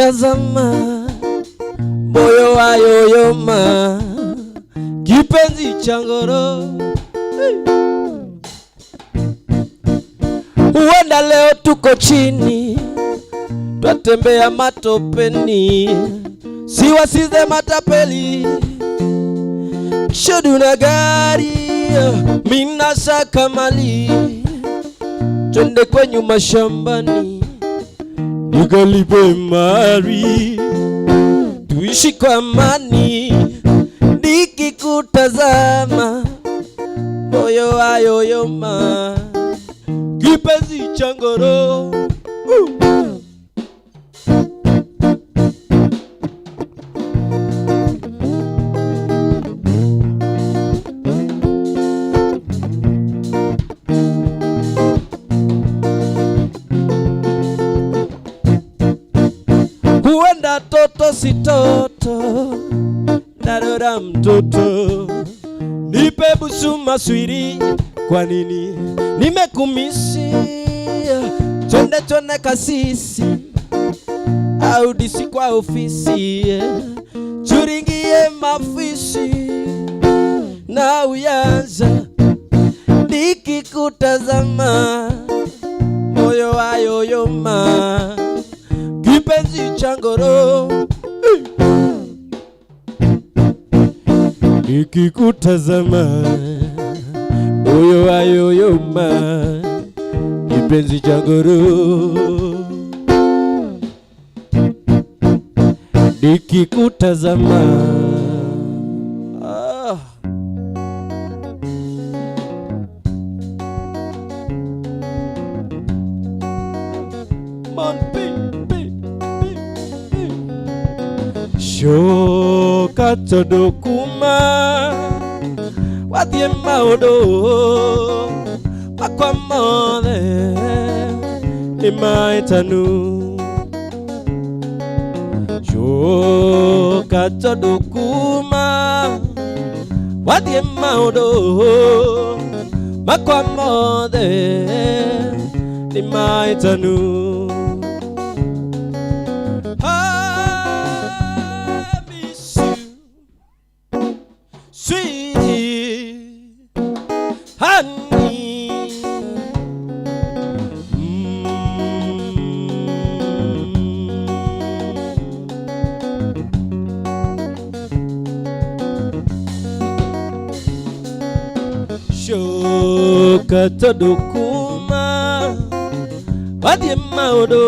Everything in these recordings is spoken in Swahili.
nikikutazama moyo wayoyoma, kipenzi cha ngoro. Huenda leo tuko chini, twatembea matopeni, siwasize matapeli. Shoduna gari, mina saka mali, twende kwenye mashambani, nikalipe mali, tuishi kwa amani. Nikikutazama moyo wayoyoma, kipenzi cha ngoro. Huenda toto si toto, narora mtoto, nipe busu maswiri. Kwa nini nimekumisi? Twende kasisi, au disi kwa ofisi, churingie mafisi na uyanza. Nikikutazama moyo wayoyoma, kipenzi cha ngoro. Nikikutazama moyo wayoyoma, kipenzi cha ngoro. Nikikutazama shoka todokuma, wathie maundo makwa mothe ni maitanu. Shoka todokuma, wathie maundo makwa mothe ni maitanu. Shoka todokuma, wathie maundo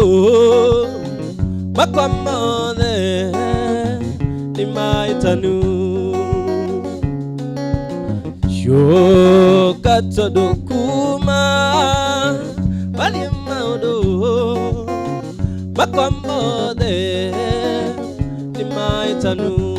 makwa mothe ni maitanu. Shoka todokuma, wathie maundo makwa mothe ni maitanu.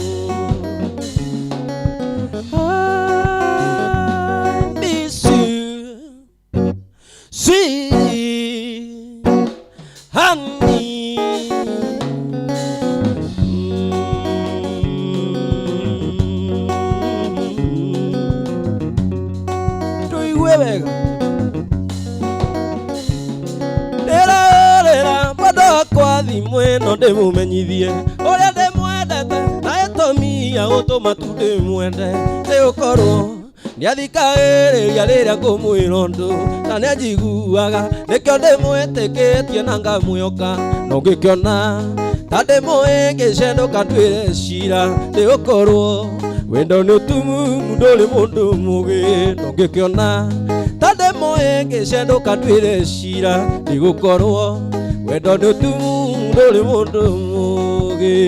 Lera bado kwa thimwe no ndemumenyithie uria ndimwendete, na etomia gutuma tu ndimwende. Nigukorwo niathikagiriria riria ngumwira undu na nianjiguaga, nikio ndimwitikitie na ngamwioka. No ngikiona ta ndimuingicenduka ndwire cira, nigukorwo wendo ni utumumu nduri mundu mugi. No ngikiona ta ndimuingicenduka ndwire cira, nigukorwo wendo ni utumumu nduri mundu mugi.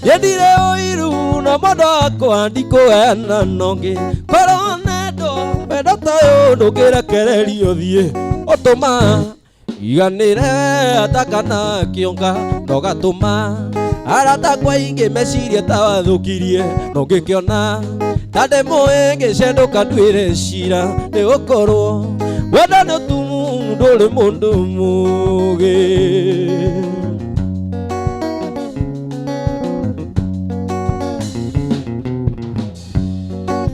Yendire oiru na modako ndikuena nongi, koronendo wendo tayo ndukirekererio thie otuma iganire atakana kionga ndogatuma arata kwa ingi meciria tawathukirie. No ngikiona ta ndimuingicenduka ndwire cira, nigukorwo wendo ni utumumu nduri mundu mugi.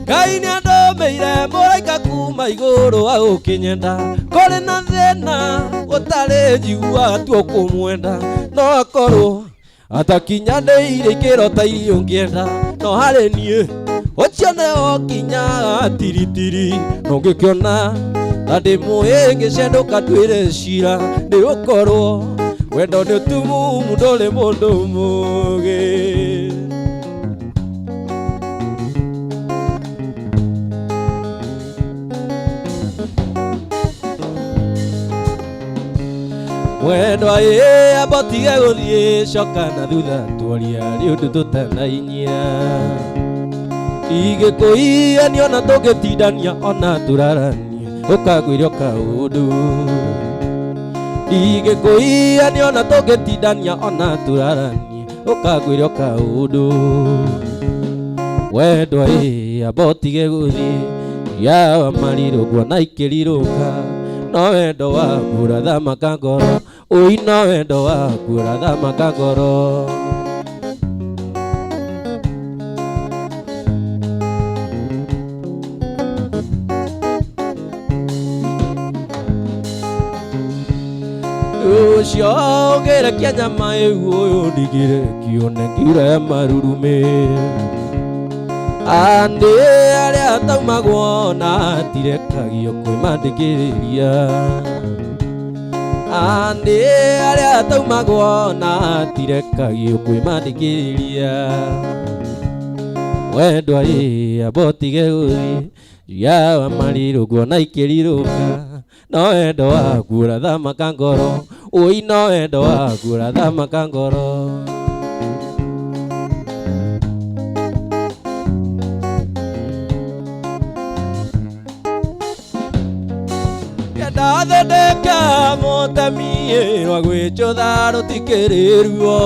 Ngai nĩandomeire mũraika kuma iguru agukinyenda kuri na thina utari njiguaga tu ukumwenda no akorwo atakinyanĩire ikĩro ta iria ũngĩenda no harĩ niĩ ũcio nĩho kinyaga tiritiri no ngĩkĩona ta ndĩmũĩ ngĩcendũka nduĩre cira nĩ gũkorwo wendo nĩ ũtumumu ndũrĩ mũndũ mũũgĩ. Mwendwa amba ũtige gũthiĩ coka na thutha twaria nĩ ũndũ tũtanainyia ingĩkũigania ona tũngĩtindania ona tũraranie ũkagwĩria kaũndũ ingĩkũigania ona tũngĩtindania ona tũraranie ũkagwĩria kaũndũ wendwa amba ũtige gũthiĩ yawa marirũ nguona ikĩrirũka no wendo waku ũrathamaka ngoro ũi no wendo waku ũrathamaka ngoro ũcio ũngĩrekia nyama ĩu ũyũ ndigire kĩone ngiure marurume andĩ arĩa taumagwo na tirekagio kwĩmandĩkĩrĩria andĩ arĩa taumagwo na tirekagio kwĩmandĩkĩrĩria wendwa amba ũtige gũthiĩ yawa marirũ nguona ikĩrirũka no wendo waku ũrathamaka ngoro ũi no wendo waku ũrathamaka ngoro ndathondeka mũtemi wa gwĩcũtha rũtikĩrĩruo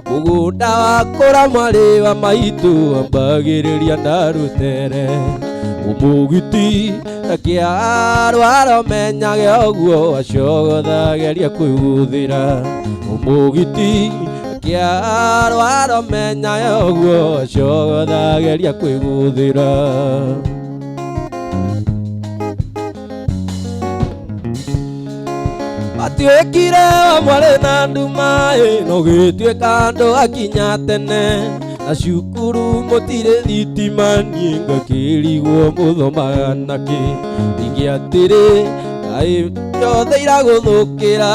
mũgũnda wakũra mwarĩ wa maitũ ambagĩrĩria ndarũtere ũmũgiti akĩarwara menyage ũguo acogothageria kwĩgũthĩra ũmũgiti akĩarwara menyage ũguo acogothageria kwĩgũthĩra atuĩkire mwarĩ na nduma no gĩtuĩka andũ akinya tene na cukuru mũtirĩ thitima niĩ ngakĩrigwo mũthomaga nakĩ ingĩ atĩrĩ yothe iragũthũkĩra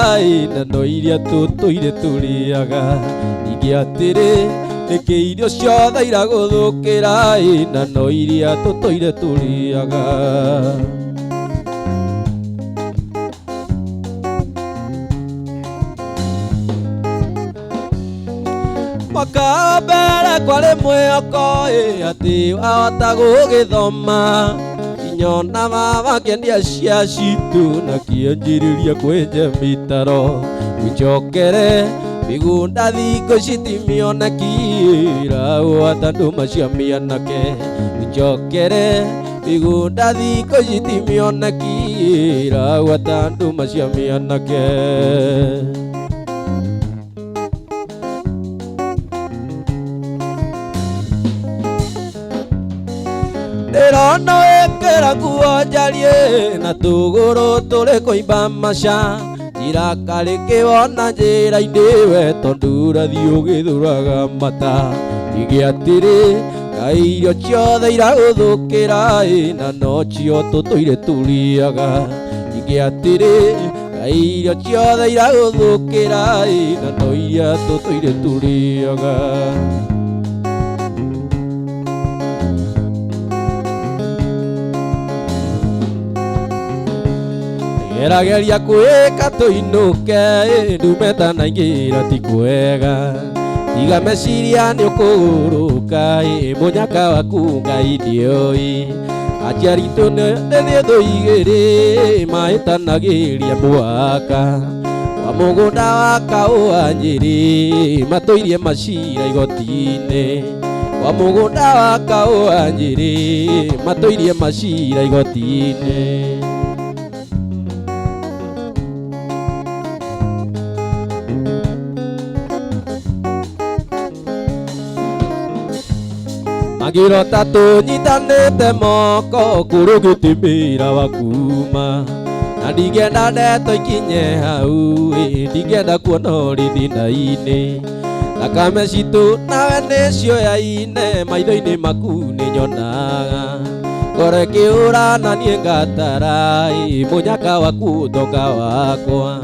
na no iria tũtũire tũrĩaga ingĩ atĩrĩ nĩkĩ irio ciothe iragũthũkĩra na no iria tũtũire tũrĩaga mwaka mbere kwarĩ mwĩhoko atĩ wahota gũgĩthoma inyona baba kĩendia cia citũ na kĩanjĩrĩria kwenja mĩtaro wĩcokere mĩgũnda thikũ citimĩoneki ĩragwata ndũma cia mĩanake wĩcokere mĩgũnda thikũ citimĩoneki ĩragwata ndũma cia mĩanake ndĩrona wĩkĩra nguo njariĩ na tũgũrũ tũrĩ kũimba maca iraka rĩkĩwona njĩra-inĩ we tondũ ũrathiĩ ũgĩthũraga mata igĩ atĩrĩ kaĩ irio ciothe iragũthũkĩra na nocio tũtũire tũrĩaga igĩ atĩrĩ kaĩ irio ciothe iragũthũkĩra na no iria tũtũire tũrĩaga gerageria kwĩka tũinũke ndumeta naingĩra ti kwega tiga meciria nĩ ũkũgũrũka mũnyaka waku Ngai ndĩoĩ aciari aitũ nĩthuĩ tũigĩrĩ mahĩtanagĩria mwaka wa mũgũnda wa kaũa Nyĩrĩ matũirie macira igoti-inĩ wa mũgũnda wa kaũa Nyĩrĩ matũirie macira igoti-inĩ magiro tatu nyitanite moko kurugitimira wakuma na ndigenda ndeto ikinye hau ndigenda kuona rithinda-ini thakame citu nawe nicioyaine maitho-ini maku ninyonaga ngoro ikiura na nie ngatara munyaka waku thonga wakwa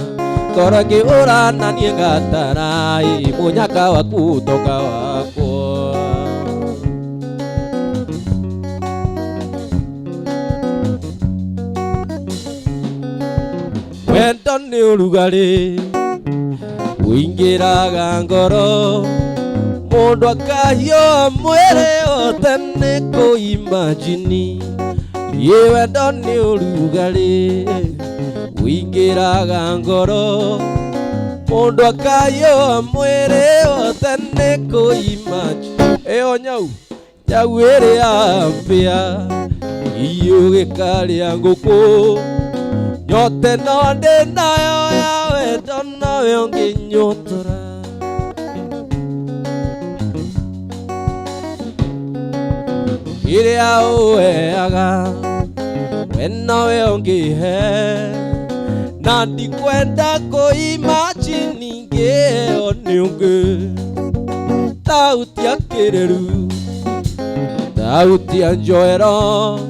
ngoro ikiura na nie ngatara munyaka waku thonga wakwa wendo ni urugari wingiraga ngoro mundu akahio mwere otene kuimagini ye wendo ni urugari wingiraga ngoro mundu akahio mwere otene kuimagini eyo nyau iri ampia iyo gikaria nguku nyote no ndi nayo ya wendo nawe unginyotora iria uheaga we nawe ungihe na ndikwenda kuimagini ngĩheo nĩ ũngĩ tauti ya kĩrĩru tauti ya njoero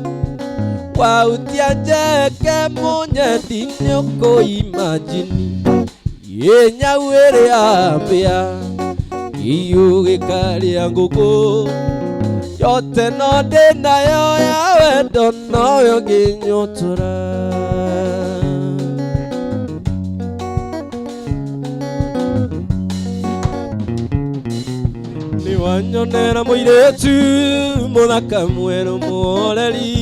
wauti ya njeke mũnyendi nĩ ũkũimagini ye nyau ĩrĩ ambĩa iyo gĩkarĩa ngũkũ yote no ndĩ nayo ya wendo nowe ũngĩnyotora nĩ wanyonera mũirĩtu mũthaka mwerũ mũoreri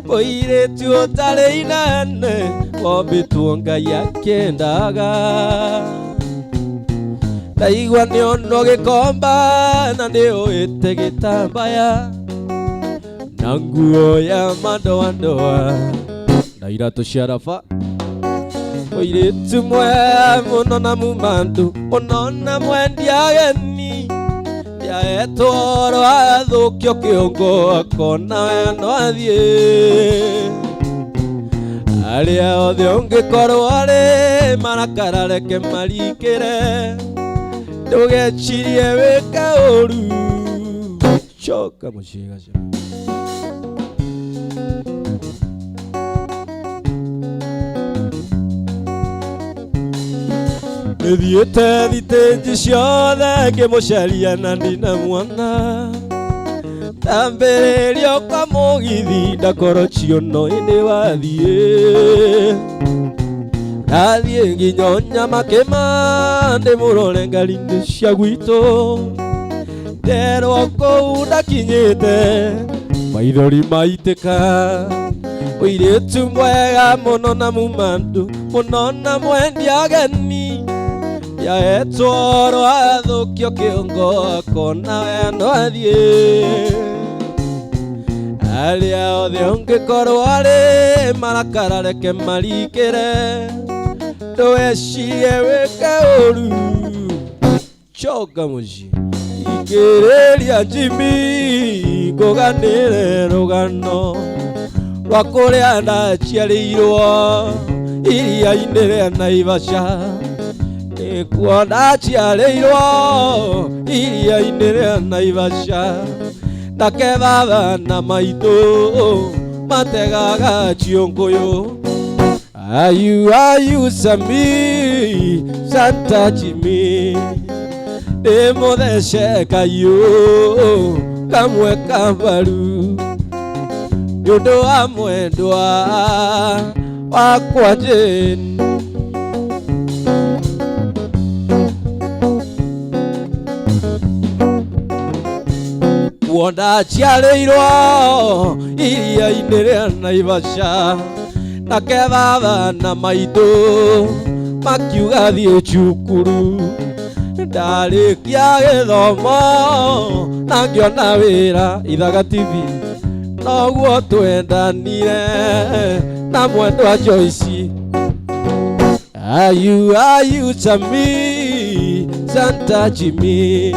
mũirĩtu ũtarĩ inene wombĩtwo Ngai akĩendaga ndaigua nĩono gĩkomba na nĩũĩte gĩtambaya na nguo ya madoadoa na iratũ cia raba mũirĩtu mwega mũno na mumandu mũno na mwendia ageni ndiahetwo oro athũkio kĩongo akona we no athiĩ arĩa othe ũngĩkorwo arĩ marakara reke marikĩre ndũgecirie wĩke ũru coka mũciĩ gacio nĩthiĩte thitĩnji ciothe ngĩmũcaria na ndina mwana tambĩrĩrio kwa mũgithi ndakorocio no ĩndĩ wathiĩ nathiĩ nginya Nyamakĩma ndĩmũrore ngari-inĩ cia gwitũ nderwo kũu ndakinyĩte maithori maitĩka mũirĩtu mwega mũno na mumandu mũno na mwendia ageni yahetwo oro athũkio kĩongo akona we no athiĩ arĩa othe ũngĩkorwo arĩ marakara reke marikĩre ndũgecirie wĩke ũru coka mũciĩ ingĩrĩria Jimmy ngũganĩre rũgano rwa kũrĩa ndaciarĩirwo iria-inĩ rĩa Naivasha nĩkuo ndaciarĩirwo iria-inĩ rĩa Naivasha nake baba na maitũ mategaga ciũngũyũ ayu Sami Santa Jimmy ndĩmũthece kayũ kamwe kambaru nĩũndũ wa mwendwa wakwa Jane kuo ndaciarĩirwo iria-inĩ rĩa Naivasha nake baba na maitũ makiuga thiĩ cukuru ndarĩkia gĩthomo na ngĩona wĩra Ithaga TV noguo twendanire na mwendwa Joyce ayu Sami Santa Jimmy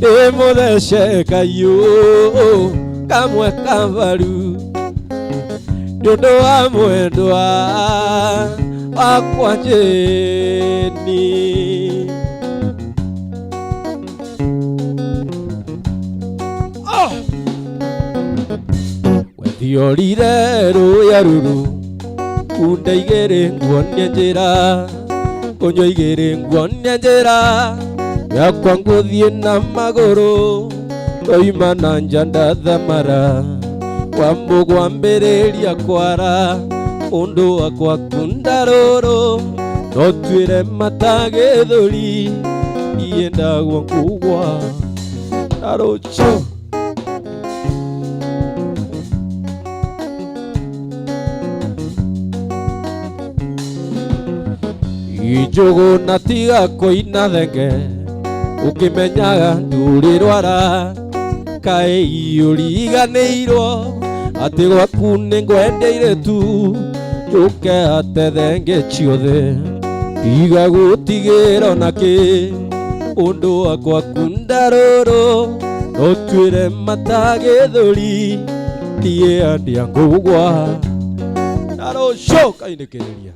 Muthece kayu kamwe kavaru nundu wa mwendwa wakwa Jeni. Wethiorire ruya ruru undaigire nguonie njira unyoigire nguonie njira yakwa nguthie na maguru roima na nja ndathamara wambugwa mbiriria kwara undu wakwa kunda ruru no twire matagithuri nie ndagwo kugwa na rucio ijugu na tiga kuina thenge ukimenyaga ndurirwara kae iuriganirwo ati gwaku ningwendeire tu njuke ate thenge ciothe iga gutigira naki undu wakwa kunda ruru no twire matagithuri nie andia ngugwa na rucio kainekeriria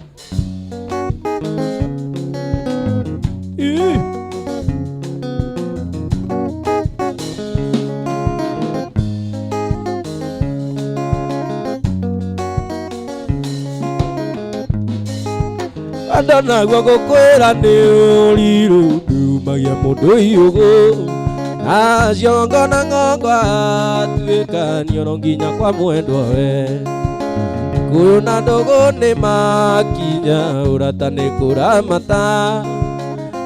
andana gwa gukwira ni uriru ndumagia mundu iyugu na ciongo na ng'ongo tuikanio no nginya kwa mwendwa we kuyu na ndugu ni makinya urata ni kuramata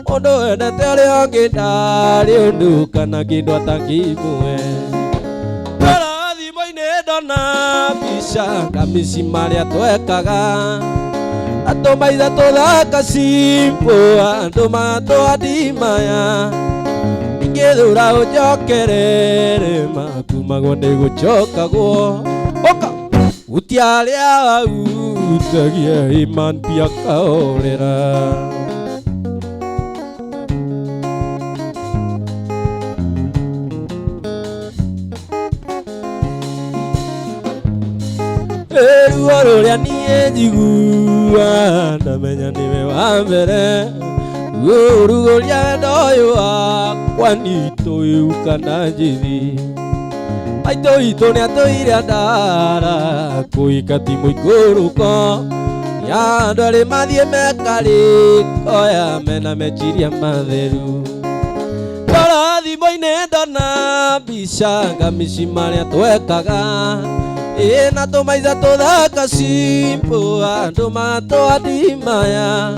mundu wendete uria ungi ndari undu kana kindu atakimwe rora thimo-ini ndona mbica kamicima ria twekaga atumaitha tuthaka simbo andu matwadimaya ingithura unjokerere makumagwo ni gucokagwo oka gutiaria wautagia iman pia kaorera ruo ruria nie njigua ndamenya niwe wa mbere ruguria wendo uyu wakwa nitũiu kana njithi maitũ witũ nĩ atũire ndara kũhika ti mũikũrũko ya andũ arĩ mathiĩ mekarĩko ya mena meciria matheru ndora thimũ-inĩ ndona mbica ngamicima rĩa twekaga na tumaitha tuthaka simbo andu matwadimaya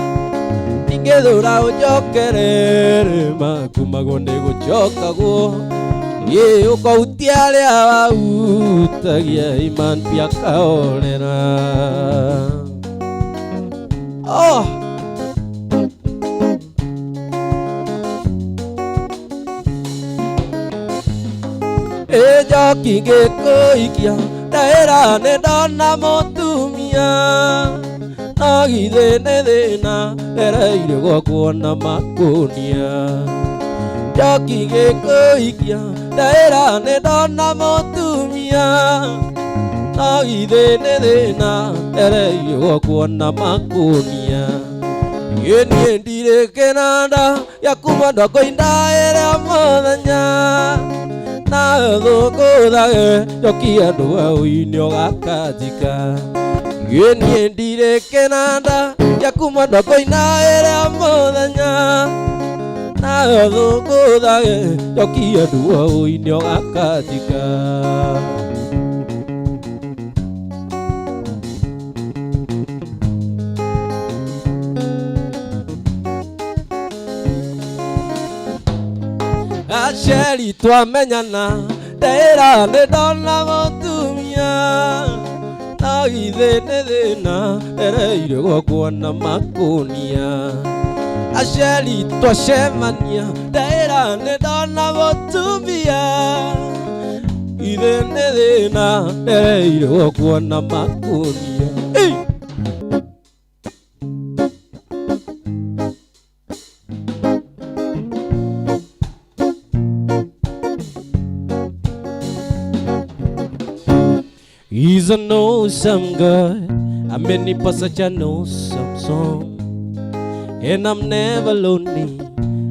ingithura unjokerere makumagwo ni gucokagwo ukautia aria wautagia iman pia kaorera njoki ngikuikia ndaira ni ndona mutumia no githĩ nĩ thĩna ndereire gwakuona makunia njoki ngĩkũikia ndaira ni ndona mutumia no githĩ nĩ thĩna ndereire gwakuona makunia niĩ ndirĩ kĩnanda gĩa kuma ndoko indaĩra mũthenya na thũngũthage njoki andũ au-inĩ ũgakanjika niĩ ndirĩ kĩnanda gĩa kuma ndoko-inĩ ĩrĩa mũthenya na thũngũthage njoki andũ au-inĩ ũgakanjika aceri twamenyana ndaĩra nĩ ndona mũtumia no githĩ nĩ thĩna ndereire gwakuona makunia aceri twacemania ndaĩra nĩ ndona mũtumia githĩ nĩ thĩna ndereire gwakuona makunia He's an awesome God. Amenipa such an awesome song, and I'm never lonely.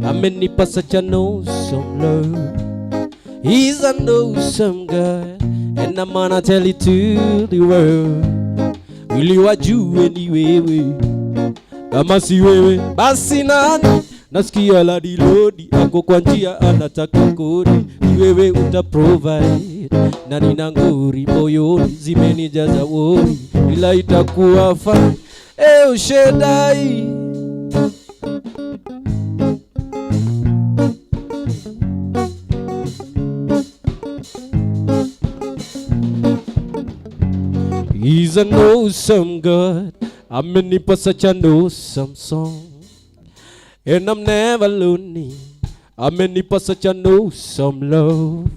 Amenipa such an awesome love. He's an awesome God, and I'm gonna tell it to the world. Will you wajue anyway? Kama si wewe basi nani? Nasikia ladi lodi ako kwa njia anataka kodi. Ni wewe uta provide na nina ngori moyoni zimenijaza wori, ila itakuwa fun. El Shaddai, He's an awesome God. Amenipa such an awesome song, and I'm never lonely. Amenipa such an awesome love.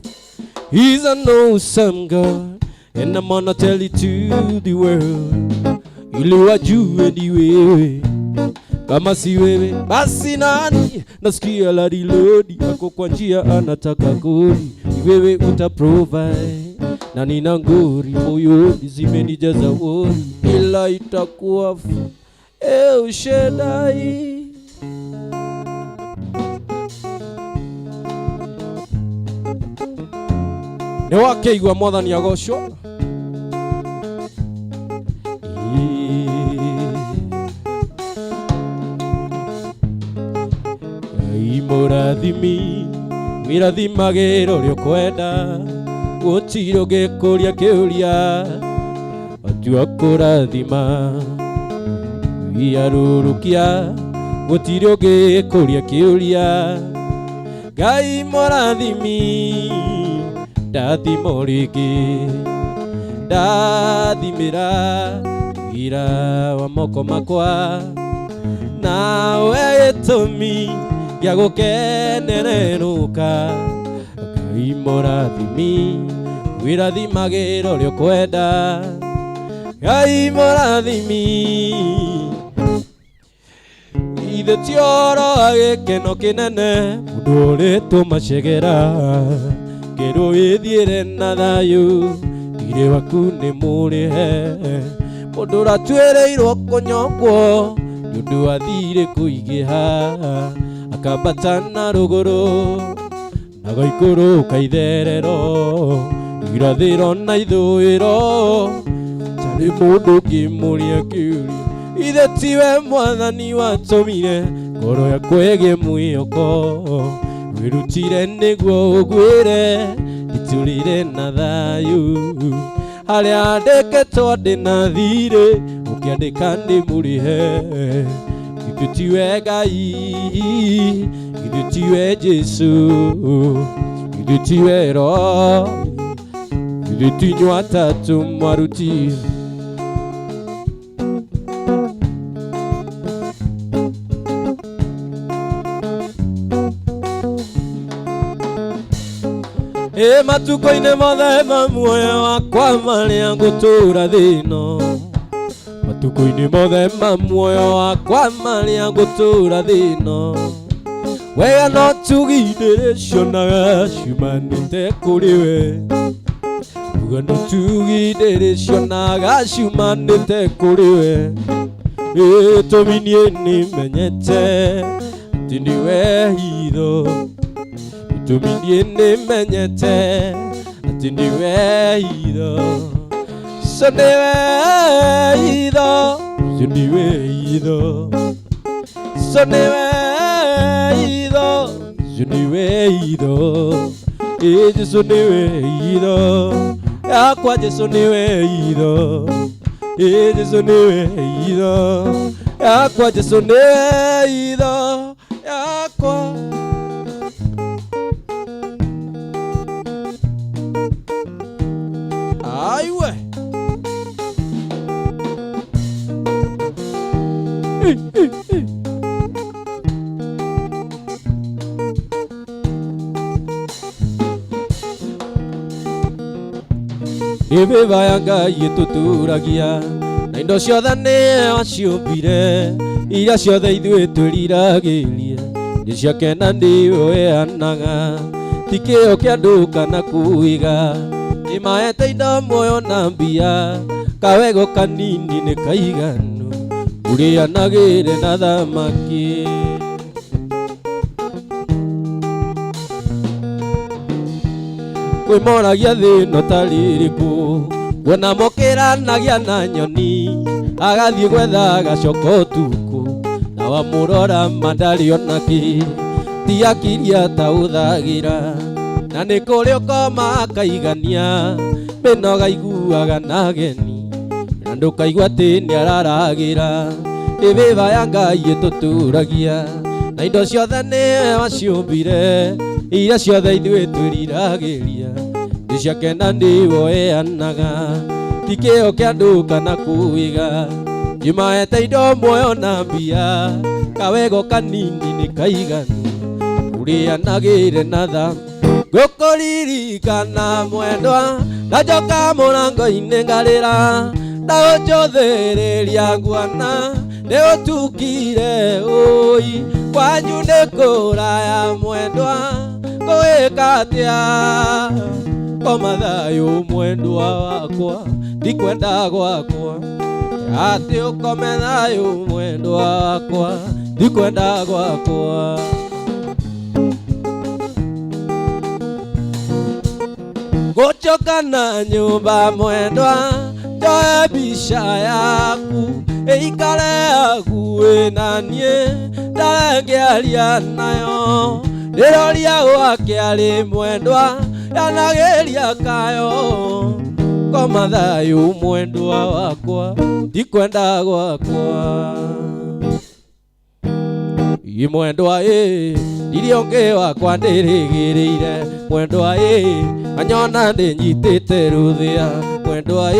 He's an awesome God, and I'm gonna tell it to the world. Ili wajue ni wewe, kama si wewe basi nani? Nasikia ladi lodi ako kwa njia anataka kodi. Ni wewe uta provide na nina ngori moyoni zimenijaza wori, ila itakuwa El Shaddai. Ni wake igwa mwathani agocwo. Imurathimi wirathimagĩra ũrĩa ũkwenda, gũtirĩ ũngĩkũria kĩũria atua kũrathima. Wiarũrũkia gũtirĩ ũngĩkũria kĩũria. Ngai mũrathimi ndathima rĩngĩ, ndathimĩra wĩra wa moko makwa, nawe gĩtũmi gĩa gũkenererũka. Ngai mũrathimi wĩrathimagĩra ũrĩa ũkwenda. Ngai mũrathimi ithe ti ũhoro wa gĩkeno kĩnene mũndũ ũrĩtwo macegera, kĩrwo wĩthiĩre na thayũ thirĩ waku nĩ mũrĩhe. Mũndũ ũratuĩrĩirwo kũnyongwo nĩ ũndũ wa thirĩ kũingĩha, akambata na rũgũrũ na gaikũrũka itherero, irathĩro na ithũĩro, tarĩ mũndũ ũngĩmũria kĩũria. Ithe tiwe mwathani watũmire ngoro yakwa ĩgĩe mwĩhoko, wĩrutire nĩguo ũgwĩre itũrĩre na thayũ. Harĩa andĩkĩtwo ndĩ na thirĩ ũkĩandĩka ndĩ mũrĩhe. Ithuĩ tiwe Ngai, ithuĩ tiwe Jesu, ithuĩ tiwe Roho, ithuĩ ti inyuĩ atatũ mwarutire. Matukũ-inĩ mothe ma muoyo wakwa marĩa ngũtũũra thĩ ĩno, matukũ-inĩ mothe ma muoyo wakwa marĩa ngũtũũra thĩ ĩno, wega no tugi ndĩrĩcionaga ciumanĩte kũrĩ we. Uga no tugi ndĩrĩcionaga ciumanĩte kũrĩ we. Tũmi niĩ nĩmenyete atĩ nĩwe hitho, tũmi niĩ nĩmenyete atĩ nĩwe hitho. So nĩwe hitho, so nĩwe hitho, so nĩwe hitho, so nĩwe hitho. Jesu nĩwe hitho yakwa, Jesu nĩwe hitho. Jesu nĩwe hitho yakwa, Jesu nĩwe hitho yakwa. Aiwe Nĩmĩba Ngai ĩtũtũragia, na indo ciothe nĩwe waciũmbire, iria ciothe ithuĩ twĩriragĩria, nĩ ciake na nĩwe weanaga. Ti kĩo kĩa andũ kana kũiga, imaete indo muoyo na mbia kawego kanini nĩ kaiganu ũrĩanagĩre na thamaki kwĩmoragia thĩno ta rĩrĩkũ kuona mũkĩranagia na nyoni agathiĩ gwetha gacoka ũtukũ na wamũrora mandarĩ onakĩ tiakiria ta ũthagĩra na nĩ kũrĩ ũkoma akaigania mĩnoga iguaga na ageni na ndũkaigua atĩ nĩararagĩra ĩbĩba ya Ngai ĩtũtũragia na indo ciothe nĩwe waciũmbire iria ciothe ithuĩ twĩriragĩria ndĩ ciake na nĩwe weanaga ti kĩo kĩa andũ kana kũiga imaete indo muoyo na mbia kawego kanini nĩ kaiganu ũrĩanagĩre na tha gũkũririkana mwendwa ndajoka mũrango-inĩ ngarĩra ndaũnjũthĩrĩria nguona nĩũtukire ũi kwanyu nĩ kũraya mwendwa ngũĩka atĩa koma thayũ mwendwa wakwa ndikwenda gwakwa atĩ ũkome thayũ mwendwa wakwa ndikwenda gwakwa gũcoka na nyũmba mwendwa njoe mbica yaku ĩikare hakuhĩ na niĩ ndarengĩaria nayo ndĩroria gwake arĩ mwendwa yanagĩria kayo koma thayũ mwendwa wakwa ndikwenda gwakwa mwendwa ndirĩ ũngĩ wakwa ndĩrĩgĩrĩire mwendwa anyona ndĩnyitĩte rũthĩa mwendwa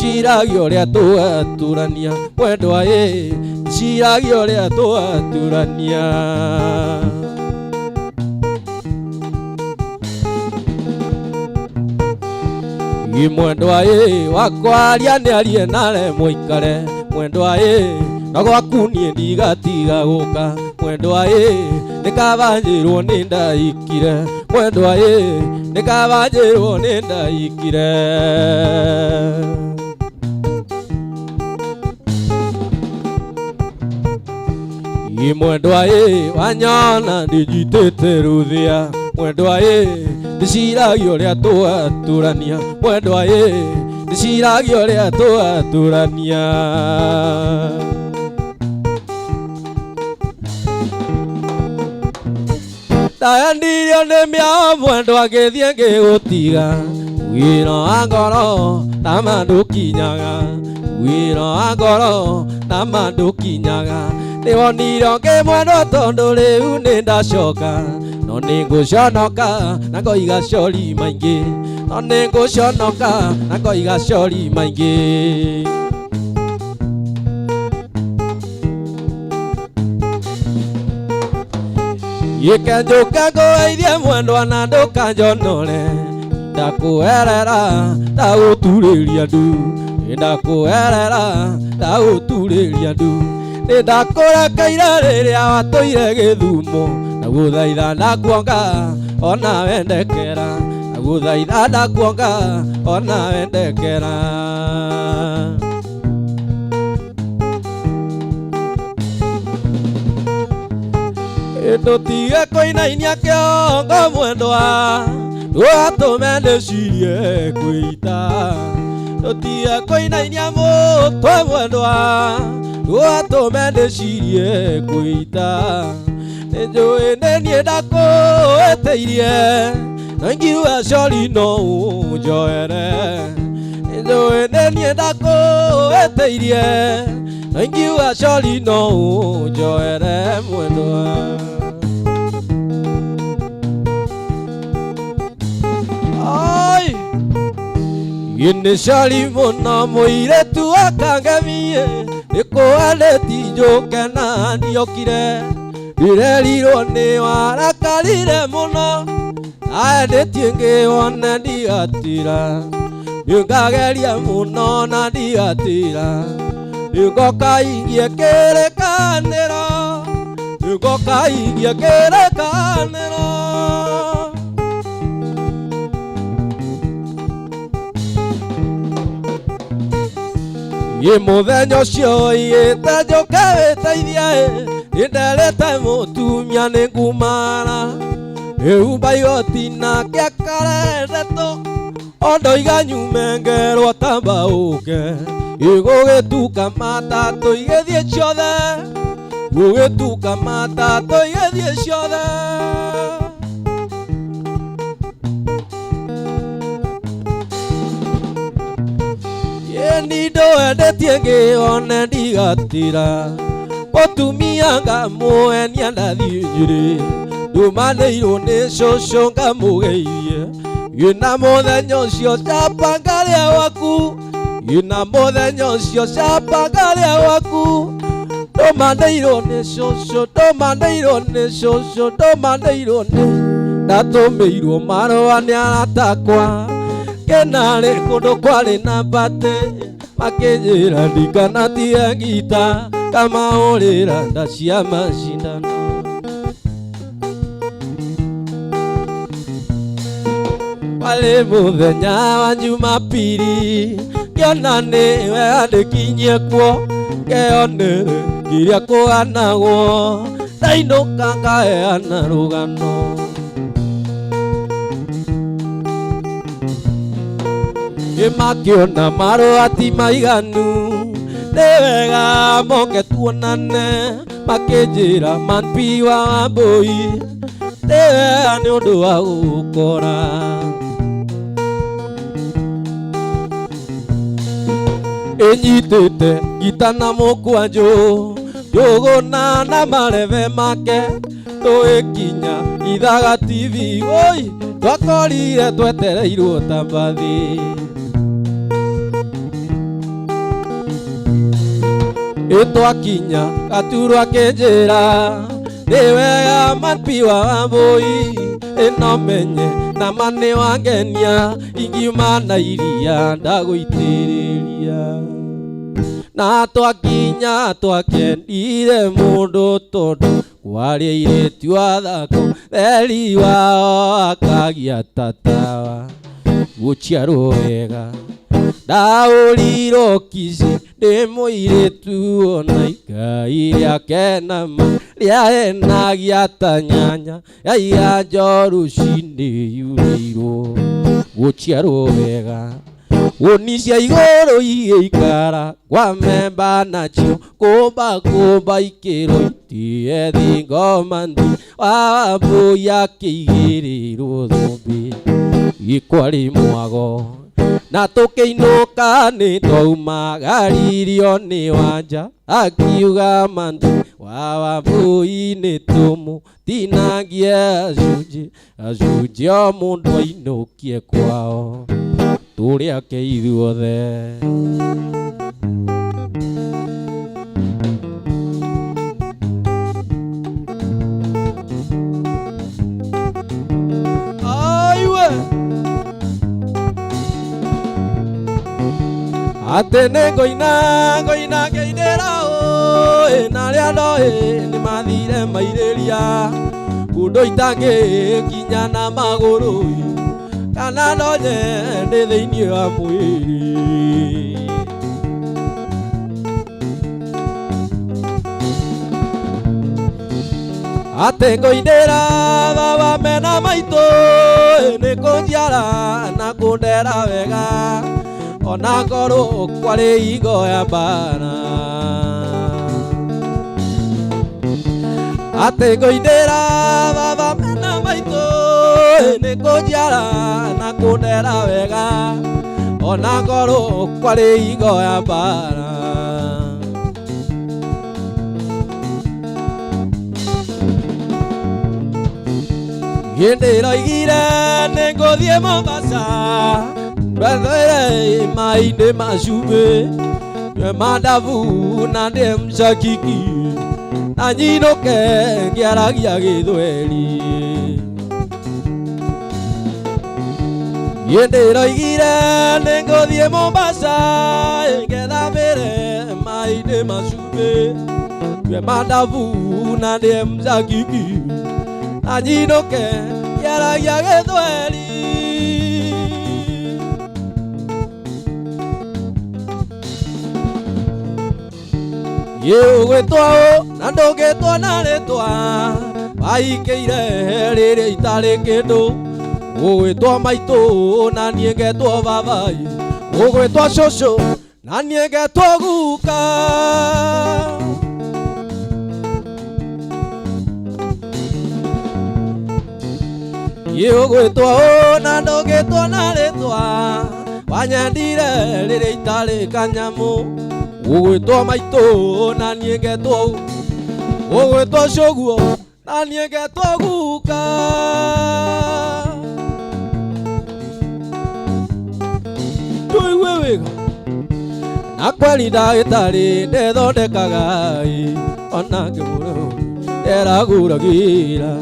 ciragia ũrĩa twaturania mwendwa ciragia ũrĩa twaturania mwendwa wakwaria nĩarie nare mũikare mwendwa na gwaku niĩ ndigatiga gũka mwendwa nĩkabanjĩrwo nĩ ndaikire mwendwa nĩkabanjĩrwo nĩ ndaikire mwendwa wanyona ndĩnyitĩte rũthĩa mwendwa ndĩciragia ũrĩa twaturania mwendwa ndĩciragia ũrĩa twaturania ndayandirio nĩ mĩao mwendwa ngĩthiĩ ngĩgũtiga wĩra wa ngoro na mandũkinyaga wĩra wa ngoro na mandũkinyaga nĩwonire ngĩ mwendwa tondũ rĩu nĩ ndacoka no nĩ ngũconoka na ngoiga cori maingĩ no nĩ ngũconoka na ngoiga cori maingĩ Ikenjuka ngũgeithie mwendwa na ndũkanjonore ndakwĩrera ndagũturĩria ndu ndakwĩrera ndagũturĩria ndu nĩndakũrekeire rĩrĩa watũire Gĩthumo na gũthaitha ndakuonga ona wendekera na gũthaitha ndakuonga ona wendekera tũtige kũinainia kĩongo mwendwa ndũgatũme ndĩcirie kwĩita tũtige kũinainia mũtwe mwendwa ndũgatũme ndĩcirie kwĩita nĩnjũĩ nĩ niĩ ndakũĩtĩirie na ingiuga cori no ũnjoere nĩnjũĩ nĩ niĩ ndakũĩtĩirie na ingiuga cori no ũnjoere mwendwa Gini cori mũno mũirĩtu akangemie nĩkũanĩti njũke na ndiokire ndirerirwo nĩ warakarire mũno aendĩtie ngĩwone ndigatira nĩngageria mũno na ndigatira nĩngoka igie kĩrĩkanĩro nĩngoka igie kĩrĩkanĩro ye muthenya ucio iyite njuke witeithie indelete mutumia ningumara eumba igoti nake akareretwo ondo iganyumengerwo tambauke igugituka matatu igithie ciothe gugituka matatu igithie ciothe nindo endetie ngione ndigatira mutumia ngamuenia ndathie Nyeri ndumanĩirwo nĩ cũcũ ngamũgeithie ina muthenya ucio camba ngaria waku ina muthenya ucio camba ngaria waku ndumanĩirwo nĩ cũcũ ndumanĩirwo nĩ cũcũ ndumanĩirwo nĩ ndatũmĩirwo marũa nĩ arata akwa kenarĩ kũndũ kwarĩ na mbate makĩnjĩra ndikanatie ngita kamahũrĩra nda cia macindano warĩ mũthenya wa Jumapili ngĩona nĩwe andĩkinyie kuo ngeyonere kĩrĩa kũhanagwo ndainũka ngaheana rũgano makĩona marũa ti maiganu nĩ wega moke tuonane makĩnjĩra manpi wa Wambũi nĩ wega nĩ ũndũ wa gũgũkora ĩnyitĩte ngita na mũkwanjũ njũgũna na marebe make tũgĩkinya Ithaga TV oi twakorire twetereirwo ta mbathi twakinya Gaturwa akĩnjĩra nĩ wega manpi wa Wambũi ĩno menye na mane wangenia ingiuma na iria ndagũitĩrĩria na twakinya twakendire mũndũ tondũ kwaria airĩtu a thako theri wao akagia ta tawa gũciarwo wega ndaũrirwo kici ndĩ mũirĩtu ona ikai rĩake nama rĩahenagia ta nyanya yaiya njoru cinĩ yurĩirwo gũciarwo wega woni cia igũrũ igĩikara kwa memba nacio kũmba ikĩro itie thingo manthi wa Wambũi akĩigĩrĩrwo thũmbĩ gĩkwarĩ mwago na tũkĩinũka nĩ twaumagaririo nĩ Wanja akiuga manthi wa Wambũi nĩ tũmũtinangie acunjĩ o mũndũ ainũkie kwao tũrĩake ithuothe atĩ nĩ ngoina ngĩinĩra na arĩa ndoĩ nĩ mathire mairĩria kũndũ itangĩkinya na magũrũ kana ndonye ndĩ thĩinĩ wa mwĩrĩ atĩ ngũinĩra baba mena maitũ nĩ kũnjiara na kũndera wega ona ngorwo kwarĩ hingo ya mbara atĩ ngũinĩra baba mena maitũ nĩ kũnjiara na kũndera wega ona ngorwo kwarĩ hingo ya mbara hĩndĩ ĩroigire nĩ ngũthiĩ Mombasa mbethere maĩ-inĩ ma cumbĩ nyue mandabu na ndĩe mshakiki na nyinũke ngĩaragia Gĩthweri hĩndĩ ĩroigire nĩ ngũthiĩ Mombasa ngethambĩre maĩ-inĩ ma cumbĩ nyue mandabu na ndĩe mshakiki na nyinũke ngĩaragia Gĩthweri Gwĩtwo na ndũngĩtwo na rĩtwa waikĩire rĩrĩ itarĩ kĩndũ. Ũgwĩtwo maitũ na niĩ ngetwo baba, ũgwĩtwo cũcũ na niĩ ngetwo guka. Ũgwĩtwo na ndũngĩtwo na rĩtwa wanyendire rĩrĩ itarĩ kanyamũ. Ũgwĩtwo maitũ na niĩ ngetwo, ũgwĩtwo cũguo na niĩ ngetwo guka. Tũigue wega na kweli ndagĩtarĩ ndethondekaga ona ngĩmũrwo nderaguragĩra,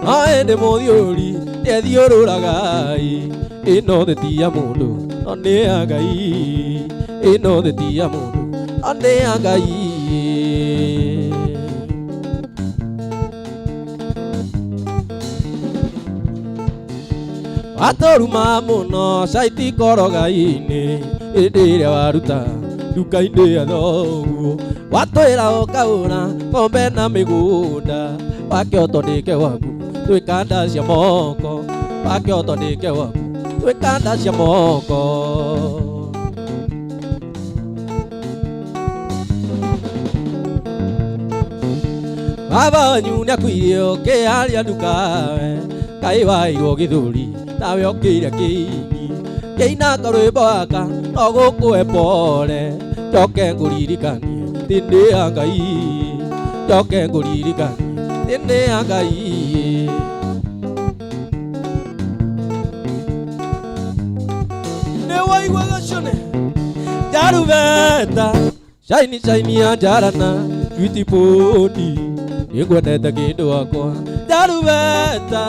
no ĩndĩ mũthiũri ndethiũrũraga. Ĩno thĩ ti ya mũndũ no nĩ ya Ngai, ĩno thĩ ti ya mũndũ no nĩ ya Ngai. Watũruma mũno caiti koroga-inĩ hĩndĩ ĩrĩa waruta nduka-inĩ ya thoguo. Watwĩra ũkaũra ng'ombe na mĩgũnda, wakĩoto ndĩke waku twĩka nda cia moko, wakĩoto ndĩke waku twĩka nda cia moko. Baba wanyu nĩakuire ũkĩharia ndukawe, Ngai wairwo gĩthũri nawe ũkĩire kĩini. Kĩina karwĩmbo gaka no gũkũhe pole, njoke ngũririkanie thĩ nĩ ya Ngai, njoke ngũririkanie thĩ nĩ ya Ngai. Nĩ waigua gacone Njarubeta shaini shaini ya njarana Sweetie Pony nĩngwendete kĩndũ wakwa. Njarubeta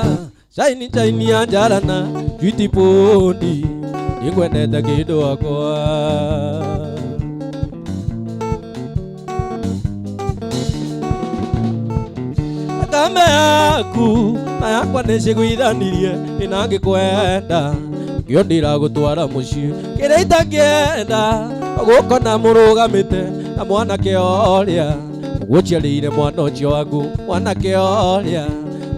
shaini shaini ya njarana Sweetie Pony nĩngwendete kĩndũ wakwa. Thakame yaku na yakwa nĩcigũithanirie, ĩna ngĩkwenda kĩo ndiragũtwara mũciĩ. Kĩrĩa itakĩenda gũkona mũrũgamĩte na mwanake ũrĩa ũgũciarĩire mwana ũcio waku, mwanake ũrĩa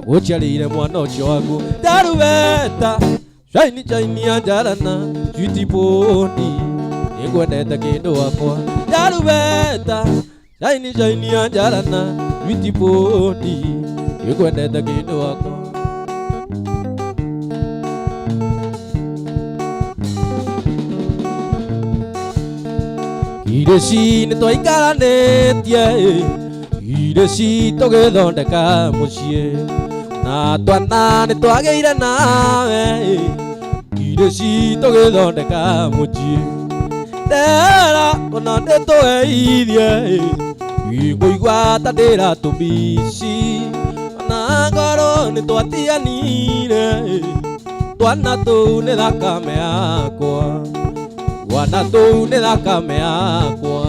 ũgũciarĩire mwana ũcio waku. Njarubeta shaini shaini ya njarana Sweetie Pony nĩngwendete kĩndũ wakwa. Njarubeta shaini shaini ya njarana Sweetie Pony nĩngwendete kĩndũ wakwa. Irĩci nĩtwaikaranĩtie, irĩci tũgĩthondeka mũciĩ, na twana nĩtwagĩire nawe, irĩci tũgĩthondeka mũciĩ. Ndera ona ndĩtũgeithie, ngũigua ta ndĩratũmici, ona ngoro nĩtwatiganire. Twana tũu nĩ thakame yakwa, twana tũu nĩ thakame yakwa.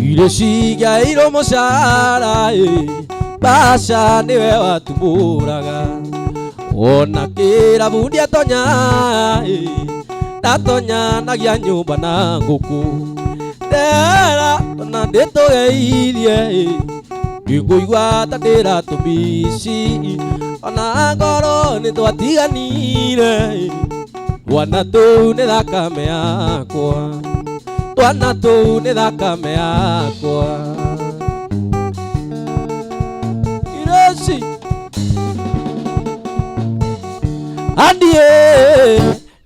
Irĩci ngĩairwo mũcara, mbaca nĩwe watumũraga. Ona kĩrabu ndiatonya, ndatonyanagia nyũmba na ngũkũ. Ndera ona ndĩtũgeithie, ngũigua ta ndĩratũmici, ona ngoro nĩtwatiganire. Twana tũu nĩ thakame yakwa, twana tũu nĩ thakame yakwa. Irĩci andie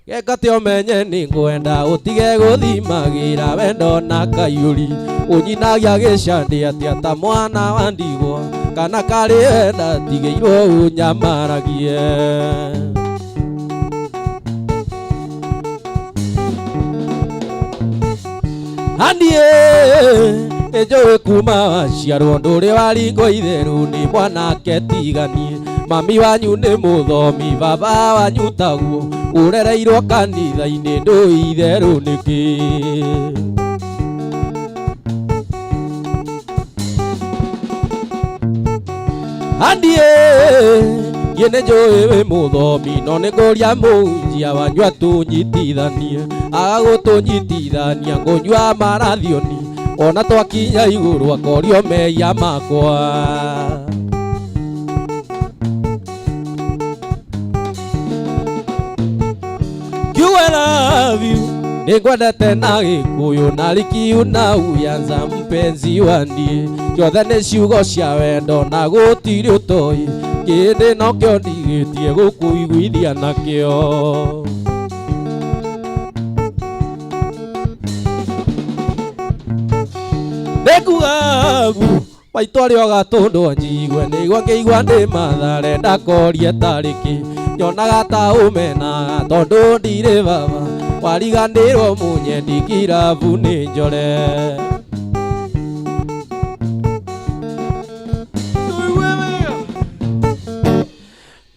gekate omenye nĩngwenda ũtige gũthimagĩra wendo na kaiyũri, ũnyinagia gĩcandi atĩa ta mwana wa ndigwa, kana karĩ wenda tigĩirwo ũnyamaragie. Andie nĩnjũĩ kuma waciarwo ndũrĩ waringwo itherũ nĩ mwanake tiganie. Mami wanyu nĩ mũthomi, baba wanyu taguo, ũrereirwo kanitha-inĩ ndũĩ itherũ nĩkĩ. Andie Yene joe we muthomi no nĩngũria mũnjia wanyua tũnyitithanie agagũtũnyitithania ngũnyua marathioni ona twakinya igũrũ akorio mehia makwa. I love you nĩngwendete na Gĩkũyũ na Likiu na Uyanza mpenzi wandie ciothe nĩ ciugo cia wendo na gũtirĩ ũtoĩ kĩndĩ nokĩo ndigĩtie gũkũiguithia nakĩo. Nĩkugagu maitũ arĩa gatũndwo njigue nĩguo ngĩigua ndĩ mathare ndakorie tarĩkĩ nyonaga ta ũmenaga tondũ ndirĩ baba wariganĩrwo mũnyendi kirabu nĩ njore.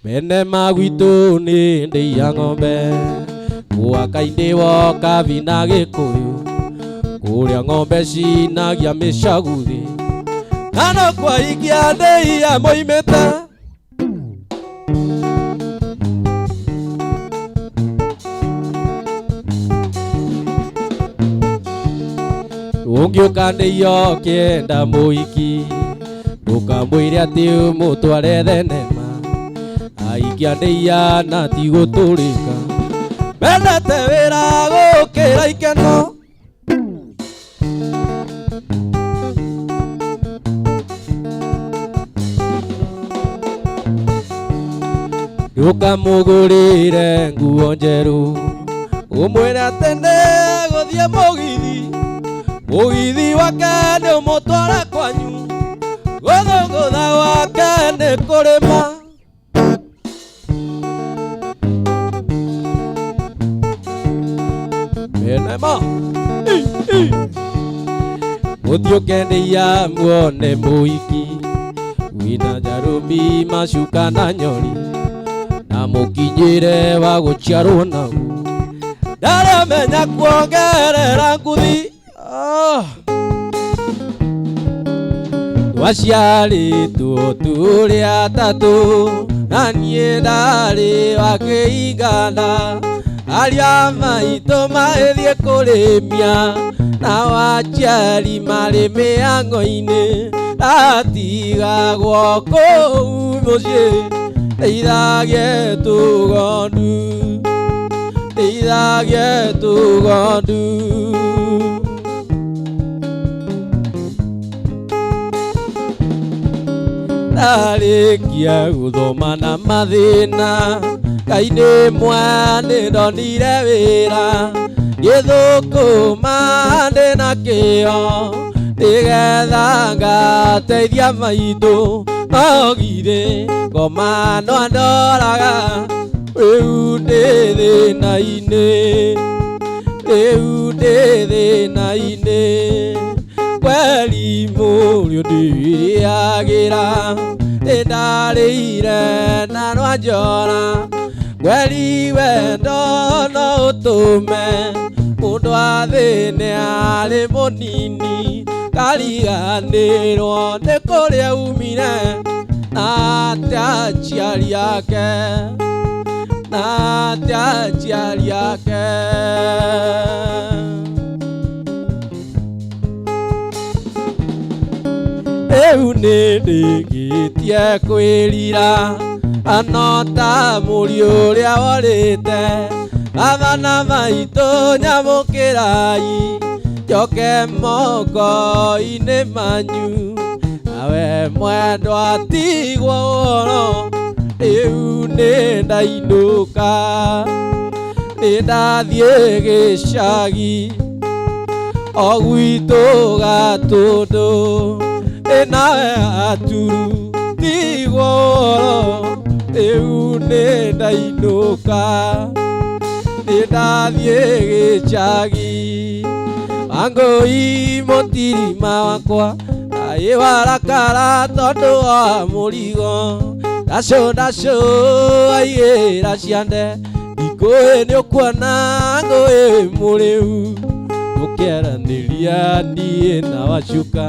Mene magwitũ nĩ ndĩia ng'ombe gwaka-inĩ woka bina Gĩkũyũ kũrĩa ng'ombe cinagia mĩcaguthi hano kwa ikia ndĩia moimĩte. Ũngĩũka ndĩia ũkĩenda mũhiki ndũkamwĩre atĩ ũmũtware thenema aikia ndĩia na ti gũtũrĩka mendete wĩra gũkĩra ikeno. Ndũkamũgũrĩre nguo njerũ ũmwĩre atĩ nĩgũthiĩ mũgithi wake nĩ ũmũtware kwanyu gũthũgũtha wake nĩ kũrĩma. Menema mũthiũke ndĩia muone mũhiki wĩna njarũmi macuka na nyori na mũkinyĩre wa gũciarwo naguo ndaremenya kuongerera nguthi. Twaciarĩtwo tũrĩ atatũ na niĩ ndarĩ wa kĩigana arĩa maitũ magĩthiĩ kũrĩmia na waciari marĩ mĩhang'o-inĩ ndatigagwo kũu mũciĩ ndeithagie tũgondu. Ndarĩkia gũthoma na mathĩna Ngai nĩ mwega nĩndonire wĩra gĩthũkũma ndĩ na kĩo nĩgetha ngateithia maitũ no githĩ ngoma no andoraga rĩu ndĩ thĩna-inĩ kweli mũriũ ndĩagĩra nĩndarĩire na rwanjora kweli wendo no ũtũme mũndũ athĩne arĩ mũnini kariganĩrwo nĩ kũrĩa umire na atĩ aciari ake rĩu nĩndĩkĩtie kwĩrira ano ta mũriũ ũrĩa worĩte athana maitũ nyamũkĩrai njoke moko-inĩ manyu nawe mwendwa tigwo ũhoro rĩu nĩndainũka nĩndathiĩ gĩcagi o gwitũ Gatũndũ nawe aturu tigwo ũhoro rĩu nĩndainũka nĩndathiĩ gĩcagi Wangũi mũtirima wakwa ayĩ warakara tondũ wa mũrigo ndacũ aigĩra ciande ikũĩ nĩũkuona ngũĩ mũrĩu tũkĩaranĩria niĩ na wacuka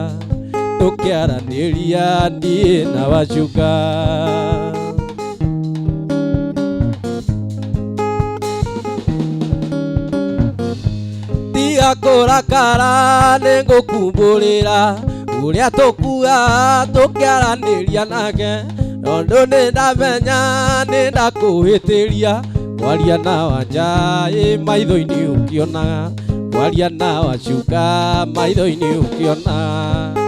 tũkĩaranĩria niĩ na wacuka tiga kurakara nigukumburira uria tukua tukiaraniria nake tondu nindamenya nindakuhitiria kwaria na wanja maitho-ini ukionaga kwaria na wacuka maitho-ini ukionaga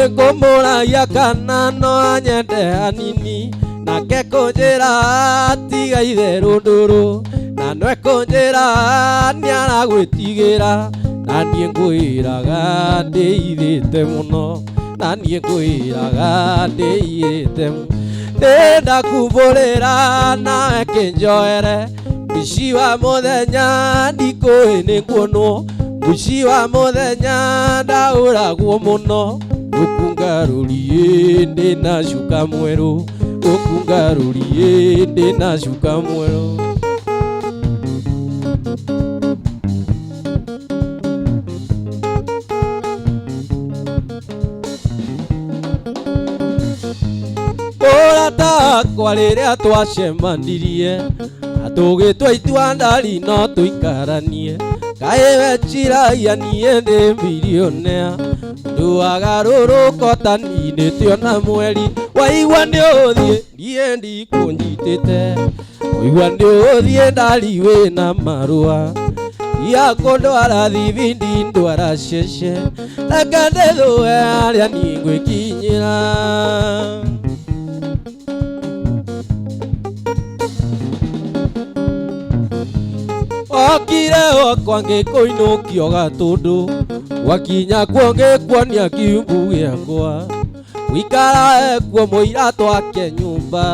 ngũmũragia kana no anyende hanini nake kũnjĩra tiga itherũ ndũrũ na nwe kũnjĩra nĩaragwĩtigĩra na niĩ ngwĩraga ndĩithĩte mũno na niĩ ngwĩraga ndĩithĩte mũno ndĩnda kumbũrĩra nawe kĩnjoere mũici wa mũthenya ndikũĩ nĩ kuonwo mũici wa mũthenya ndaũragwo mũno ukungarurie ndina shuka mweru ukungarurie ndina shuka mweru Orata kwa rĩrĩa twacemanirie atũgĩtwa itua ndari no tũikaranie kaĩ weciragia niĩ ndĩ bilionea nduagarũrũko taninĩte ona mweri waigua nĩũthiĩ niĩ ndikũnyitĩte waigua nĩũthiĩ ndari wĩna marũa ya kũndwara thibindi ndwara cece reke ndĩthũe harĩa niĩ ngwĩkinyĩra okire okwa ngĩkũinũkio gatũndũ wakinya kuo ngĩkuonia kiumbu gĩakwa wĩikara ekuo mũira twake nyũmba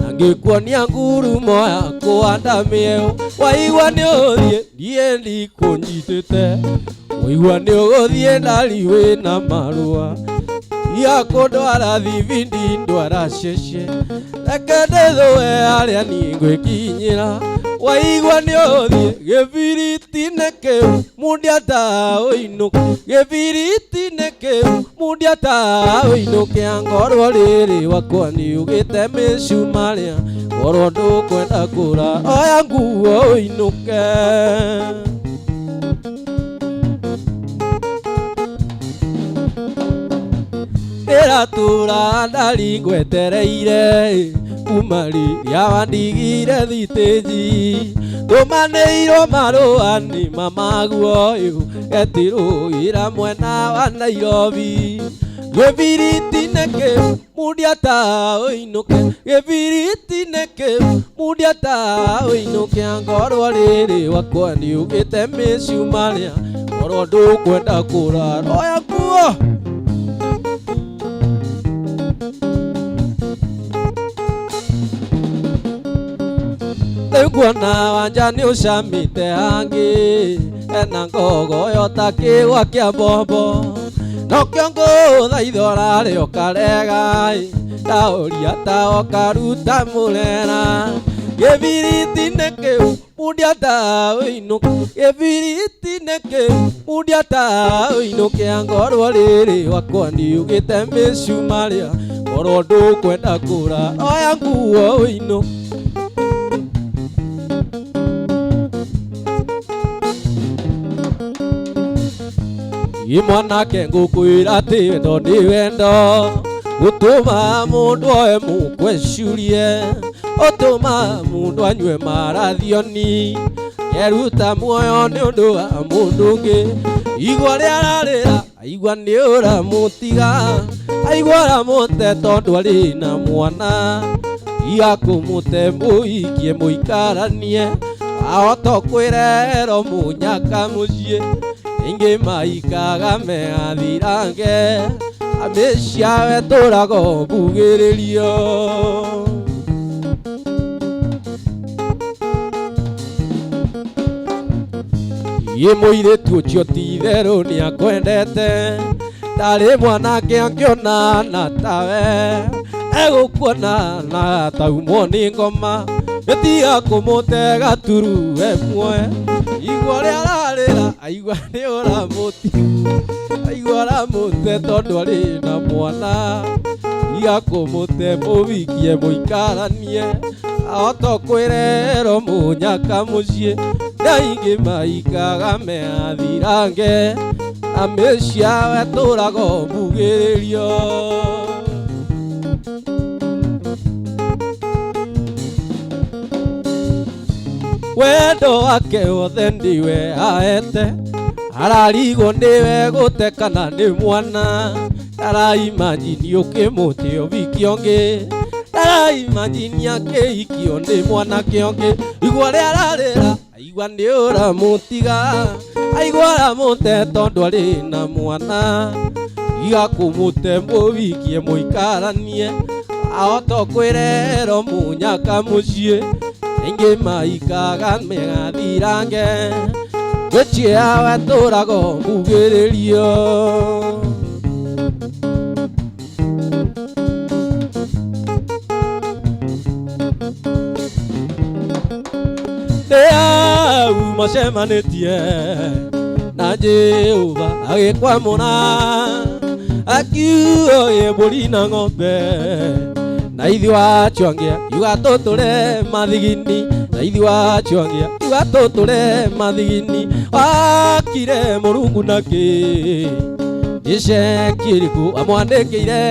na ngĩkuonia ngurumo yakwa ndamĩeo waigua nĩũthiĩ niĩ ndikũnyitĩte waigua nĩũgũthiĩ ndari wĩna marũa ya kũndwara thibindi ndwara cece reke ndĩthũe harĩa niĩ ngwĩkinyĩra waigua nĩũthiĩ gĩbiriti-inĩ kĩu mũndĩata ũinũke gĩbiriti-inĩ kĩu mũndĩata ũinũke ngorwo rĩrĩ wakwa nĩũgĩte mĩcumarĩa ngorwo ndũkwenda kũra oya nguo ũinũke ndĩratũra ndari ngwetereire kuma rĩrĩa wandigire thitĩnji tũmanĩirwo marũa nĩ mamaguo ũyũ getirwo wĩra mwena wa Nairobi gĩbiriti-inĩ kĩu mũndĩata ũinũke gĩbiriti-inĩ kĩu mũndĩata ũinũke ngorwo rĩrĩ wakwa nĩũgĩte mĩcumarĩa ngorwo ndũkwenda kũra oya nguo kuona wanja nĩũcamĩte hangĩ ena ngogoyo ta kĩgwa kĩa mbombo nokĩo ngũthaithora rĩo karega ndaũria ta okaruta mũrera gĩbiriti-inĩ kĩu mũndĩata ũinũke gĩbiriti-inĩ kĩu mũndĩata ũinũke ngorwo rĩrĩ wakwa nĩũgĩte mĩcumarĩa ngorwo ndũkwenda kũra oya nguo ũinũke mwanake ngũkwĩra atĩ wendo nĩ wendo gũtũma mũndũ oe mũkwe curie ũtũma mũndũ anyue marathioni keruta muoyo nĩ ũndũ wa mũndũ ũngĩ igua rĩa rarĩra aigua nĩ ũramũtiga aigua ũramũte tondũ arĩ na mwana iga kũmũte mũikie mũikaranie wahota kwĩrehero mũnyaka mũciĩ inge maikaga meathirange ameshawe tũrago mbugĩrĩrio ye mũirĩtu ũcio ti itherũ nĩakwendete ndarĩ mwanake angĩona na tawe egũkuona na taumwo nĩ ngoma gĩtiga kũmũtega turu emwe igua rĩa rarĩra aigua nĩ ũramũti aigua ũramũte tondũ arĩ na mwana igakumute mubikie muikaranie otokwirero munyaka mucie na ingi maikaga meathirange na mecia weturago mbugiririo wendo wake wothe ndiwe aete ararigo niwe gutekana ni mwana araimagini ukimuti ubiki ongi araimagini akihikio ni mwana kiongi igua ria ararira aigua ni uramutiga aigua aramute tondu ari na mwana igakumute mubikie muikaranie otokwirero munyaka mucie ingi maikaga megathirange gwichia weturago mbugiririo au macemanitie na Jehova agikwamuna akiuga mbũri na ng'ombe na ithi wachwangia iuga tũtũre mathigini na ithi wachwangia iuga tũtũre mathigini wakire Mũrungu naki iceki iriku amwandĩkĩire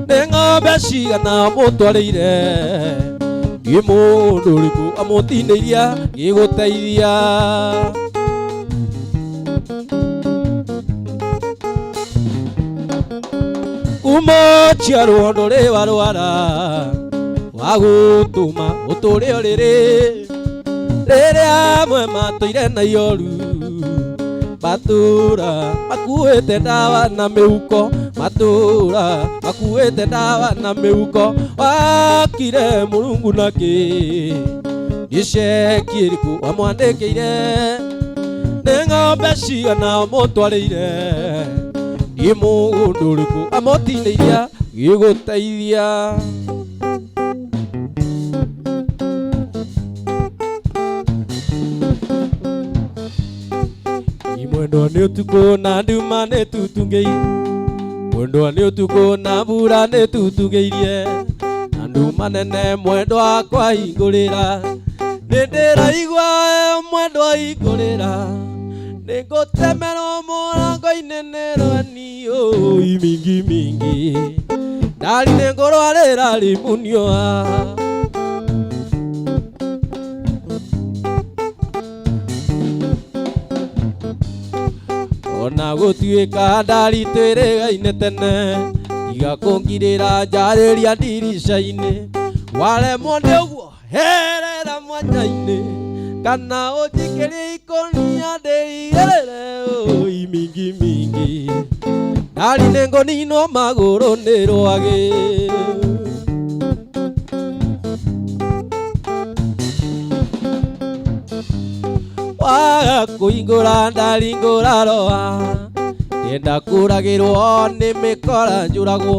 nĩ ng'ombe cigana mũtwarĩire nĩ mũndũ ũrĩkũ amũtinĩiria gĩgũteithia umochia rwondo rĩwa rwara wagũtũma ũtũre ũrĩrĩ rĩrĩa amwe matũire na iyoru matũra makuĩte ndawa na mĩhuko matũra makuĩte ndawa na mĩhuko wakire Mũrungu naki iceki iriku amwandĩkĩire nĩ ng'ombe cigana mũtwarĩire nĩ mũndũ ũrĩkũ amũtinĩiria gĩgũteithia mwendwa nĩ ũtukũ na nduma nĩ tutungĩire mwendwa nĩ ũtukũ na mbura nĩ tutungĩirie na nduma nene mwendwa kwa hingũrĩra nĩ ndĩraigua mwendwa hingũrĩra nĩ ngũtemerwo mũrango-inĩ nĩ rweni mingi mingi ndari nĩ ngũrwarĩra rimunio ona gũtuĩka ndari twĩrĩgaine tene tiga kũngirĩra njarĩria ndirica-inĩ waremwo nĩ ũguo herera mwanya-inĩ kana ũnjikĩrie ikũnia ndĩigĩrĩre mingi mingi ndari nĩ ngũninwo magũrũ nĩ rwagĩ waga kũhingũra ndari ngũraroa ngenda kũragĩrwo nĩ mĩkora njũragwo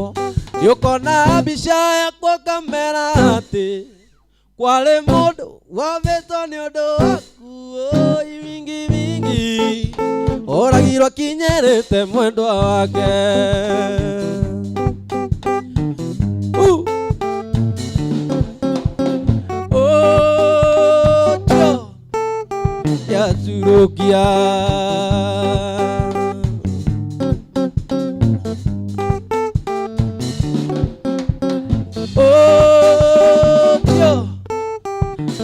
nĩũkona mbica yakwa kamera atĩ kwarĩ mũndũ wambĩtwo nĩ ũndũ waku mingi mingi ũragirwo akinyĩrĩte mwendwa wake yaturukia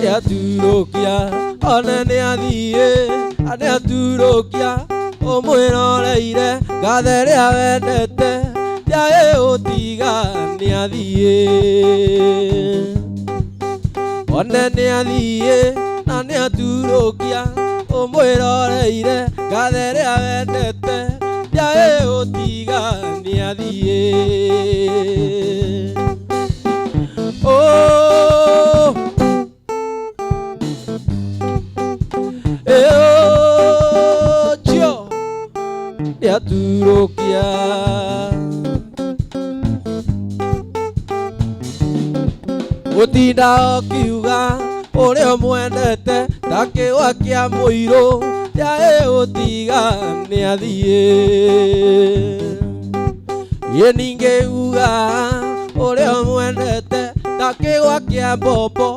yaturukia ona nĩ athiĩ ũmwĩroreire ngathe rĩa wendete ndagĩgũtiga nĩ athiĩ ona nĩ athiĩ na nĩ aturũkia ũmwĩroreire ngathe rĩa wendete ndagĩgũtiga nĩ athiĩ yaturukia utinda ukiuga ũrĩa mwendete ndakĩgwa kĩa mũirũ ndagĩgũtiga nĩ athiĩ ye ningeuga uria mwendete ndakigwa kia mbombo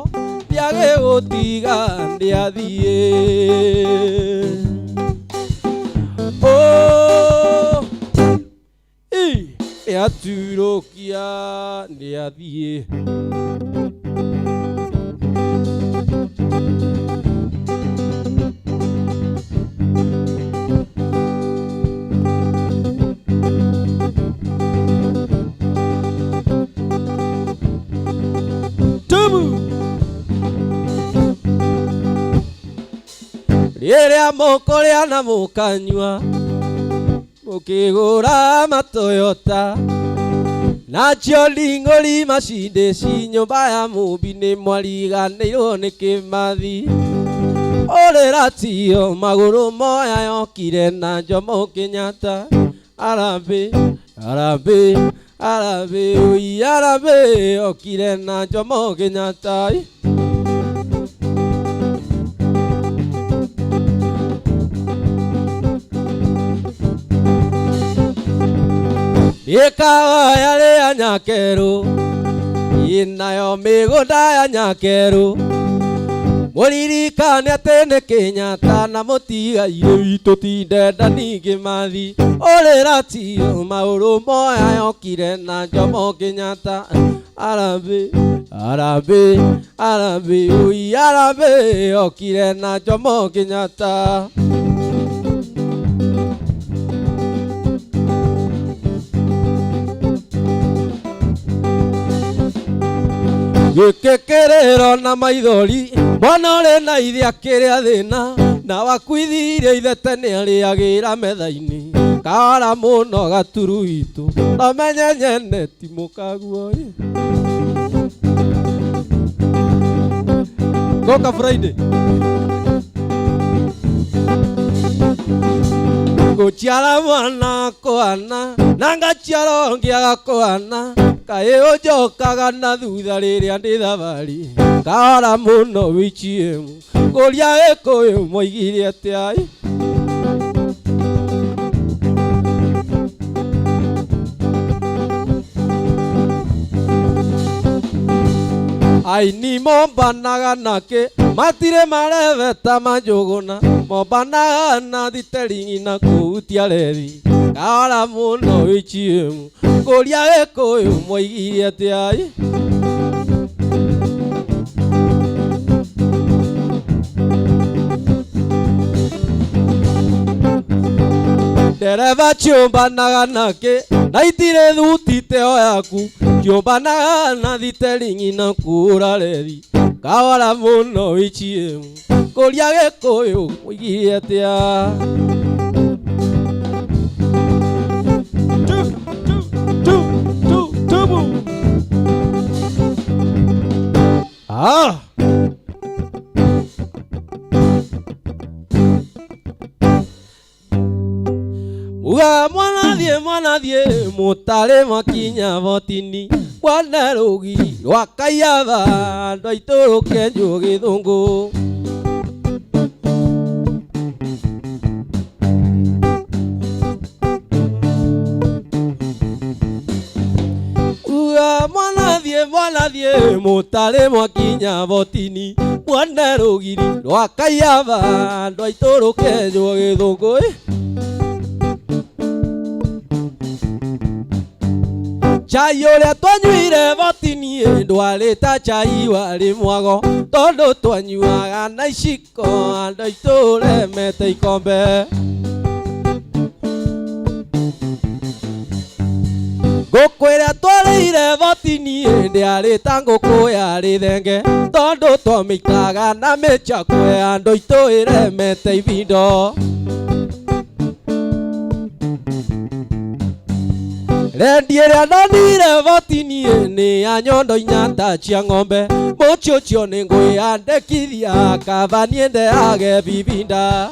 ndiage gutiga ndiathie aturukia ndiathie Rĩrĩa mũkũrĩa na mũkanyua mũkĩgũra matoyota nacio nding'ũri macindĩ ci nyũmba ya mũmbi nĩ mwariganĩirwo nĩ kĩmathi ũrĩra tio magũrũ moya yokire na Jomo Kenyatta Harambee Harambee Harambee ui Harambee yokire na Jomo Kenyatta ikawa yale ya Nyakeru inayo mĩgũnda ya Nyakeru mũririkane atĩ nĩ Kenyatta na mũtigaire witũ ti Dedan Kimathi ũrĩra tio maũndũ moya yokire na Jomo Kenyatta Harambee Harambee Harambee ui Harambee yokire na Jomo Kenyatta gĩkĩkĩrĩro na maithori mwana ũrĩ na ithe akĩrĩa thĩna na wakuithirie ithe tene arĩagĩra metha-inĩ kara mũno gaturu witũ na menye nyene ti mũkaguo Goka Friday gũciara mwana kwana na ngaciara ũngĩ agakwana kaĩ ũnjokaga na thutha rĩrĩa ndĩ thabarĩ kara mũno wĩciemu ngũria Gĩkũyũ moigire atĩa aini mombanaga nake matirĩ mareveta Manjũgũna mombanaga na thiteringi na kũhutia rethi kara mũno wĩciemu ngũria Gĩkũyũ moigire atĩa ndereba ciũmbanaga nake na itirĩ thuti teo yaku ciũmbanaga na thiteringi na kũhũra rethi kara mũno wĩciemu ngũria Gĩkũyũ moigire atĩa Muga mwanathie mũtarĩ makinya votini kwana rũgiri rwa Kayaba andũ aitũ rũkenjwo Gĩthũngũ mwanathie mũtarĩ makinya votini kwana rũgiri rwa Kayaba andũ aitũ rũkenjwo Gĩthũngũ chai ũrĩa twanyuire votini ndwarĩ ta chai warĩ mwago tondũ twanyuaga na iciko andũ aitũ remete ikombe ngũkũ ĩrĩa twarĩire votini ndĩarĩ ta ngũkũ yarĩ thenge tondũ twamĩitaga na mĩcakwe andũ aitũ ĩremete ivindo rendi ĩrĩa ndonire votini nĩ ya nyondo inya ta cia ng'ombe mũciĩ ũcio nĩ ngwĩyandĩkithia kaba niĩ ndeage vivinda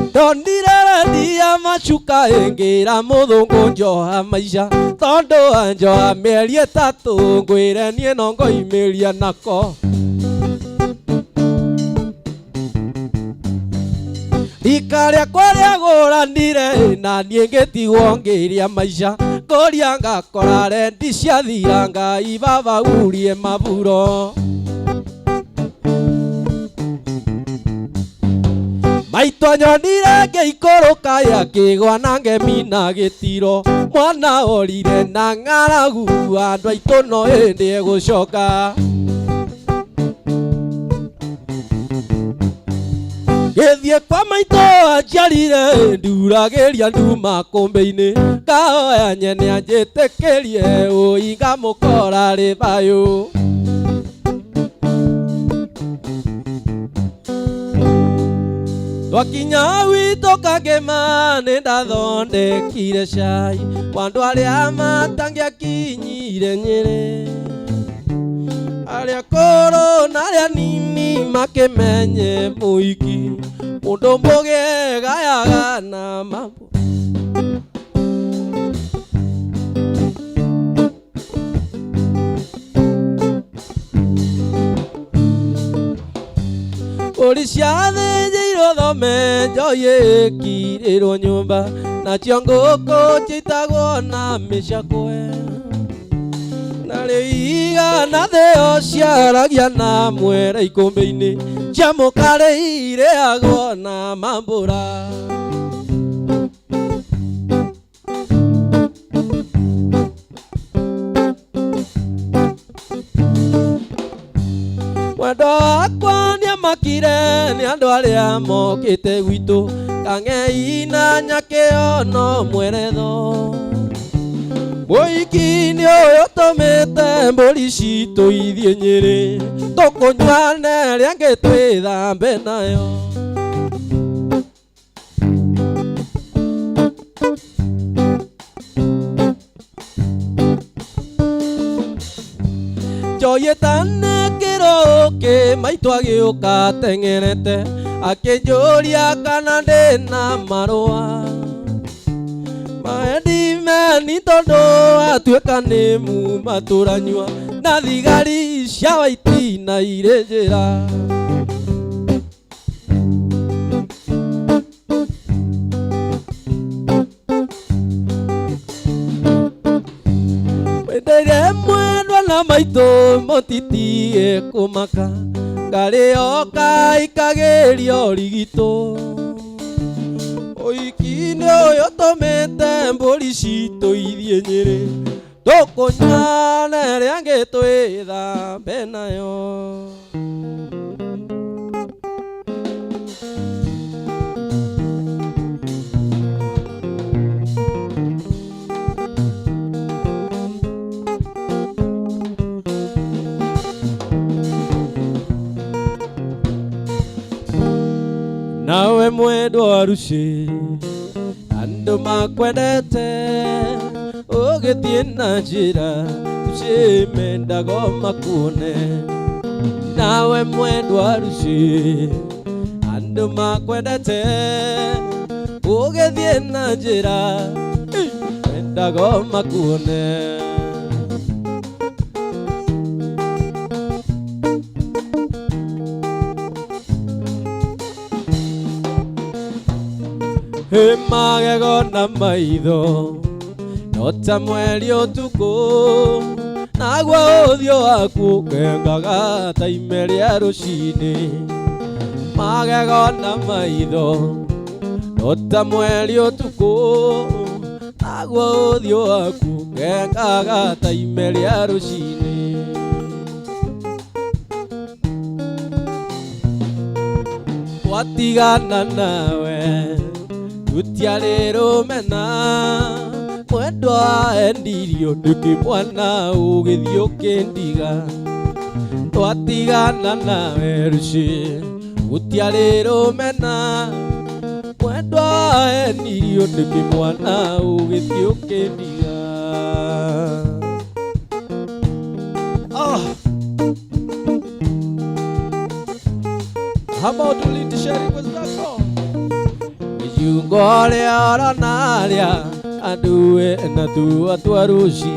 ndonire rendi ya macuka ĩngĩra mũthũngũ njoha maica tondũ anjoha mĩeri ĩtatũ ngwĩre niĩ no ngoimĩria nako rika rĩakwa rĩagũranire na niĩ ngĩtigwo ngĩrĩa maica ngũria ngakora rendi ciathira Ngai baba urie maburo maitũ anyonire ngĩikũrũka akĩgwa na ngemina gĩtiro mwana orire na ng'aragu andũ aitũ no hĩndĩ egũcoka gĩthiĩ kwa maitũ anjiarire nduragĩria nduma kũmbĩ-inĩ ngahoya nyene anjĩtĩkĩrie ũinga mũkora rĩ bayũ twakinya gwitũ Kangema nĩ ndathondekire cai wa andũ arĩa matangĩakinyire Nyĩrĩ arĩa akũrũ na arĩa anini makĩmenye mũhiki mũndũ mũgĩ gayaga na mambo Uri ciathĩnjĩirwo thome njoĩ ĩkirĩrwo nyũmba nacio ngũkũ njĩtagwo na mĩcakwe na rĩu igana thĩyo ciaragia na mwera ikũmbĩ-inĩ ciamũkare irĩagwo na mambũra mwendo wakwa nĩamakire nĩ andũ arĩa mokĩte gwitũ Kang'ei na Nyakĩo no mweretho mũhiki nĩ ũyũ tũmĩte mbũri citũ ithiĩ Nyĩrĩ tũkũnyuane rĩangĩ twĩthambe nayo njoyĩtane kĩrũkĩ maitũ agĩũka teng'erete akĩnjũria kana ndĩ na marũa maendimeni tondũ atuĩka nĩ muma tũranyua na thigari cia waiti na irĩ njĩra wendere mwendwa na maitũ mũtitie kũmaka ngarĩ oka ikagĩrio rigitũ ũhiki nĩ ũyũ tũmĩte mbũri citũ ithiĩ Nyĩrĩ tũkũnyuane rĩangĩ twĩthambe nayo nawe mwendwa ruci andũ makwendete ũgĩthiĩ na njĩra ruci mendaga makuone nawe mwendwa ruci andũ makwendete ũgĩthiĩ na njĩra mendaga makuone magego na maitho no ta mweri ũtukũ naguo ũthiũ waku ũkengaga ta ime rĩa rũcinĩ magego na maitho no ta mweri ũtukũ naguo ũthiũ waku ũkengaga ta ime rĩa rũcinĩ twatigana nawe gũtiarĩ rũmena mwendwa endirio nĩkĩ mwana ũgĩthiĩ ũkĩndiga twatigana nawe ruci gũtiarĩ rũmena mwendwa endirio nĩkĩ mwana ũgĩthiĩ ũkĩndiga How about we lead the sharing with that song? You go there naria adue na tu atwarushi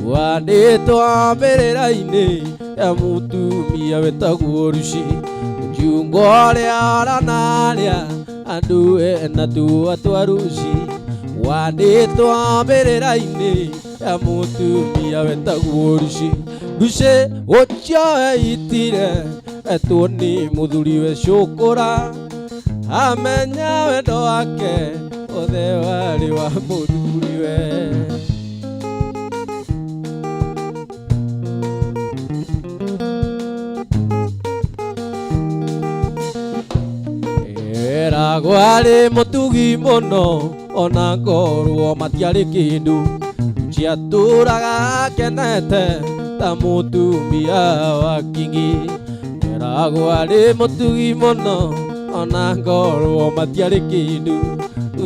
wande to abereraine ya mutumia wetagwo rushi You go there naria andu ena tu atwaruci wanditwa mbirira-ini ya mutumia wetagwo Ruci. Ruci ucio eitire etwo ni muthuriwe Cukura, amenya wendo wake othe wari wa muthuriwe. Eragwari mutugi muno ona ngorwo matiari kindu, ciaturaga akenete ta mutumia wa kingi. Eragwari mutugi muno ona ngorwo matiari kindu,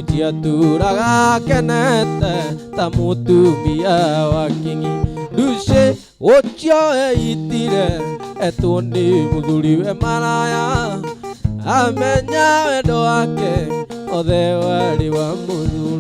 ciaturaga akenete ta mutumia wa kingi. Ruci ucio eitire etwo ni muthuriwe maraya, amenya wendo wake othe wari wa muthuriwe.